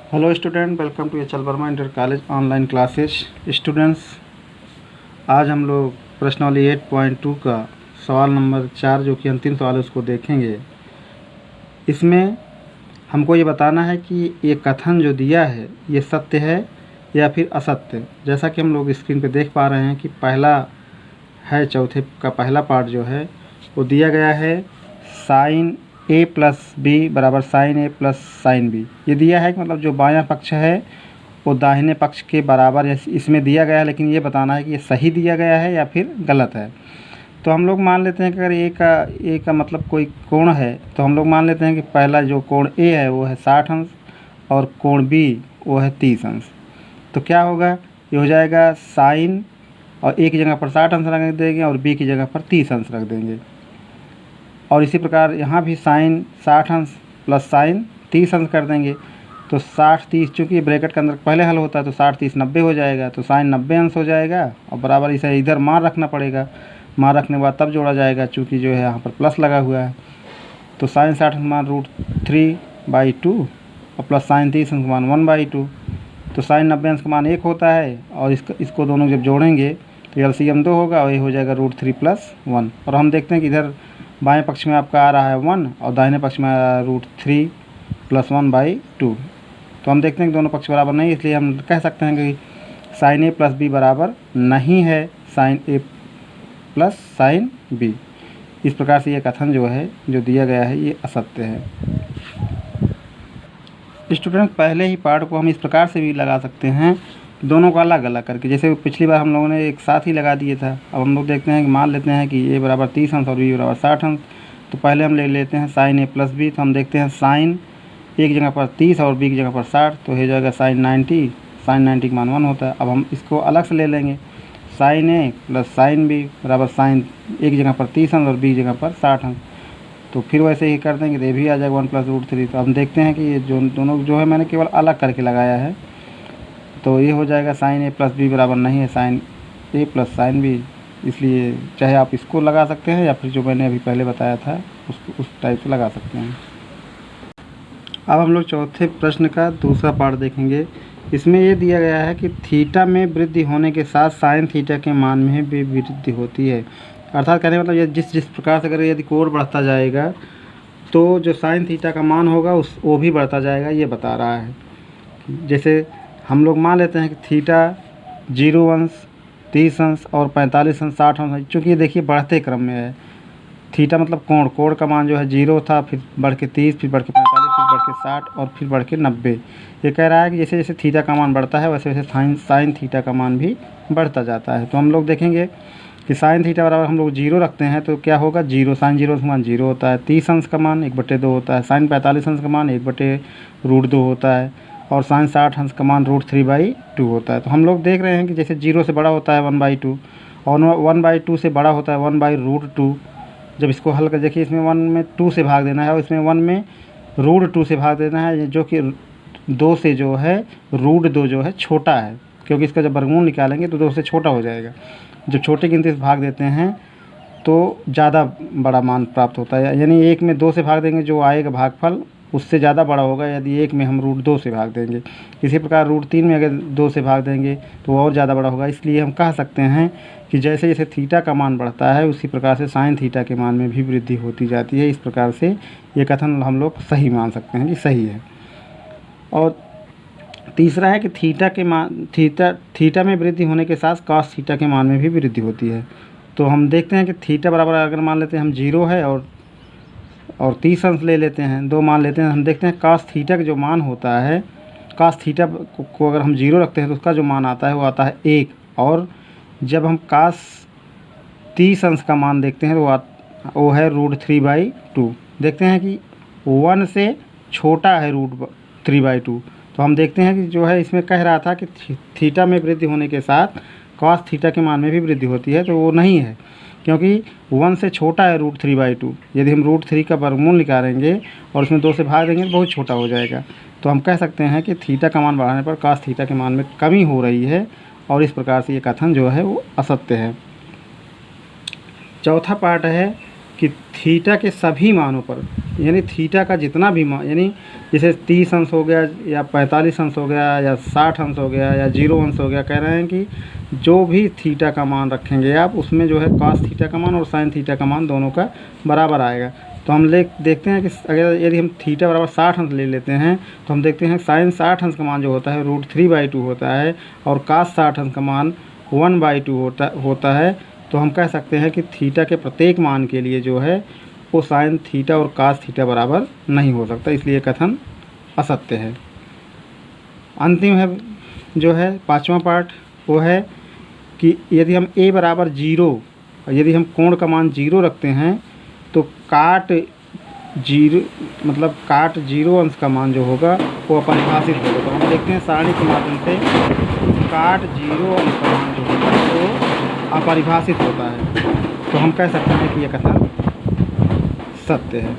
Hello student, welcome to H L. Verma inter college online classes. Students, आज हम लोग प्रश्नावली 8.2 का सवाल नंबर 4 जो कि अंतिम सवाल है उसको देखेंगे। इसमें हमको ये बताना है कि ये कथन जो दिया है ये सत्य है या फिर असत्य। जैसा कि हम लोग स्क्रीन पे देख पा रहे हैं कि पहला है, चौथे का पहला पार्ट जो है वो दिया गया है साइन ए प्लस बी बराबर साइन ए प्लस साइन बी। ये दिया है कि मतलब जो बायां पक्ष है वो दाहिने पक्ष के बराबर इसमें दिया गया है, लेकिन ये बताना है कि ये सही दिया गया है या फिर गलत है। तो हम लोग मान लेते हैं कि अगर ए का मतलब कोई कोण है तो हम लोग मान लेते हैं कि पहला जो कोण ए है वो है 60 अंश और कोण बी वो है 30 अंश। तो क्या होगा, ये हो जाएगा साइन और ए की जगह पर 60 अंश रख देंगे और बी की जगह पर 30 अंश रख देंगे। और इसी प्रकार यहाँ भी साइन 60 अंश प्लस साइन 30 अंश कर देंगे। तो 60-30, चूँकि ब्रैकेट के अंदर पहले हल होता है तो 60-30 90 हो जाएगा, तो साइन 90 अंश हो जाएगा और बराबर इसे इधर मान रखना पड़ेगा। मान रखने के बाद तब जोड़ा जाएगा, चूँकि जो है यहाँ पर प्लस लगा हुआ है। तो साइन 60 अंश मान √3/2 और प्लस साइन 30 अंश मान 1/2। तो साइन 90 अंश का मान 1 होता है और इसको दोनों जब जोड़ेंगे तो LCM 2 होगा और ये हो जाएगा √3 + 1। और हम देखते हैं कि इधर बाएं पक्ष में आपका आ रहा है 1 और दाहिने पक्ष में आ रहा है √3 + 1/2। तो हम देखते हैं कि दोनों पक्ष बराबर नहीं, इसलिए हम कह सकते हैं कि साइन ए प्लस बी बराबर नहीं है साइन ए प्लस साइन बी। इस प्रकार से ये कथन जो है जो दिया गया है ये असत्य है। स्टूडेंट, पहले ही पार्ट को हम इस प्रकार से भी लगा सकते हैं, दोनों को अलग अलग करके। जैसे पिछली बार हम लोगों ने एक साथ ही लगा दिए था। अब हम लोग देखते हैं कि मान लेते हैं कि ए बराबर 30 अंश और बी बराबर 60 अंश। तो पहले हम ले लेते हैं साइन ए प्लस बी। तो हम देखते हैं साइन ए की जगह पर 30 और बी की जगह पर 60, तो हो जाएगा साइन 90। साइन 90 का मान 1 होता है। अब हम इसको अलग से ले लेंगे, साइन ए प्लस साइन बी बराबर साइन ए की जगह पर 30 अंश और बी की जगह पर 60 अंश। तो फिर वैसे ही कर देंगे तो ये भी आ जाएगा 1 + √3। तो हम देखते हैं कि ये जो दोनों जो है मैंने केवल अलग करके लगाया है। तो ये हो जाएगा साइन ए प्लस बी बराबर नहीं है साइन ए प्लस साइन बी, इसलिए चाहे आप इसको लगा सकते हैं या फिर जो मैंने अभी पहले बताया था उस टाइप से लगा सकते हैं। अब हम लोग चौथे प्रश्न का दूसरा पार्ट देखेंगे। इसमें ये दिया गया है कि थीटा में वृद्धि होने के साथ साइन थीटा के मान में भी वृद्धि होती है। अर्थात कहने मतलब ये जिस प्रकार से अगर यदि कोण बढ़ता जाएगा तो जो साइन थीटा का मान होगा वो भी बढ़ता जाएगा, ये बता रहा है। जैसे हम लोग मान लेते हैं कि थीटा 0 अंश 30 अंश और 45 अंश 60 अंश, चूँकि ये देखिए बढ़ते क्रम में है। थीटा मतलब कोण का मान जो है 0 था, फिर बढ़ के 30, फिर बढ़ के 45, फिर बढ़ के 60 और फिर बढ़ के 90। ये कह रहा है कि जैसे जैसे थीटा का मान बढ़ता है वैसे वैसे साइन थीटा का मान भी बढ़ता जाता है। तो हम लोग देखेंगे कि साइन थीटा बराबर हम लोग 0 रखते हैं तो क्या होगा, 0 साइन 0 का मान 0 होता है। 30 अंश का मान 1/2 होता है। साइन 45 अंश का मान 1/√2 होता है और साइन 60 अंश का मान √3/2 होता है। तो हम लोग देख रहे हैं कि जैसे 0 से बड़ा होता है 1/2 और 1/2 से बड़ा होता है 1/√2। जब इसको हल कर देखिए, इसमें 1 में 2 से भाग देना है और इसमें 1 में √2 से भाग देना है, जो कि 2 से जो है √2 जो है छोटा है, क्योंकि इसका जब वर्गमूल निकालेंगे तो 2 से छोटा हो जाएगा। जब छोटी गिनती से भाग देते हैं तो ज़्यादा बड़ा मान प्राप्त होता है, यानी 1 में 2 से भाग देंगे जो आएगा भागफल उससे ज़्यादा बड़ा होगा यदि 1 में हम √2 से भाग देंगे। इसी प्रकार √3 में अगर 2 से भाग देंगे तो और ज़्यादा बड़ा होगा। इसलिए हम कह सकते हैं कि जैसे जैसे थीटा का मान बढ़ता है उसी प्रकार से साइन थीटा के मान में भी वृद्धि होती जाती है। इस प्रकार से ये कथन हम लोग सही मान सकते हैं कि सही है। और तीसरा है कि थीटा में वृद्धि होने के साथ कॉस थीटा के मान में भी वृद्धि होती है। तो हम देखते हैं कि थीटा बराबर अगर मान लेते हैं हम 0 है और 30 अंश ले लेते हैं, 2 मान लेते हैं, हम देखते हैं cos थीटा का जो मान होता है, cos थीटा को अगर हम 0 रखते हैं तो उसका जो मान आता है वो आता है 1। और जब हम cos 30 अंश का मान देखते हैं तो वो है √3/2। देखते हैं कि 1 से छोटा है √3/2। तो हम देखते हैं कि जो है इसमें कह रहा था कि थीटा में वृद्धि होने के साथ cos थीटा के मान में भी वृद्धि होती है, तो वो नहीं है, क्योंकि 1 से छोटा है √3/2। यदि हम √3 का वर्गमूल निकालेंगे और उसमें 2 से भाग देंगे तो बहुत छोटा हो जाएगा। तो हम कह सकते हैं कि थीटा का मान बढ़ाने पर cos थीटा के मान में कमी हो रही है और इस प्रकार से ये कथन जो है वो असत्य है। चौथा पार्ट है कि थीटा के सभी मानों पर, यानी थीटा का जितना भी मान, यानी जैसे 30 अंश हो गया या 45 अंश हो गया या 60 अंश हो गया या 0 अंश हो गया, कह रहे हैं कि जो भी थीटा का मान रखेंगे आप, उसमें जो है कॉस थीटा का मान और साइन थीटा का मान दोनों का बराबर आएगा। तो हम देखते हैं कि अगर यदि हम थीटा बराबर 60 अंश ले लेते हैं तो हम देखते हैं साइन 60 अंश का मान जो होता है √3/2 होता है और cos 60 अंश का मान 1/2 होता है। तो हम कह सकते हैं कि थीटा के प्रत्येक मान के लिए जो है वो साइन थीटा और cos थीटा बराबर नहीं हो सकता, इसलिए कथन असत्य है। अंतिम है जो है 5वां पार्ट, वो है कि यदि हम a बराबर 0, यदि हम कोण का मान 0 रखते हैं तो काट 0 अंश का मान जो होगा वो अपरिभाषित होगा। तो हम देखते हैं सारणी के माध्यम से काट 0 अंश का मान जो होगा वो अपरिभाषित होता है। तो हम कह सकते हैं कि यह कथन सत्य है।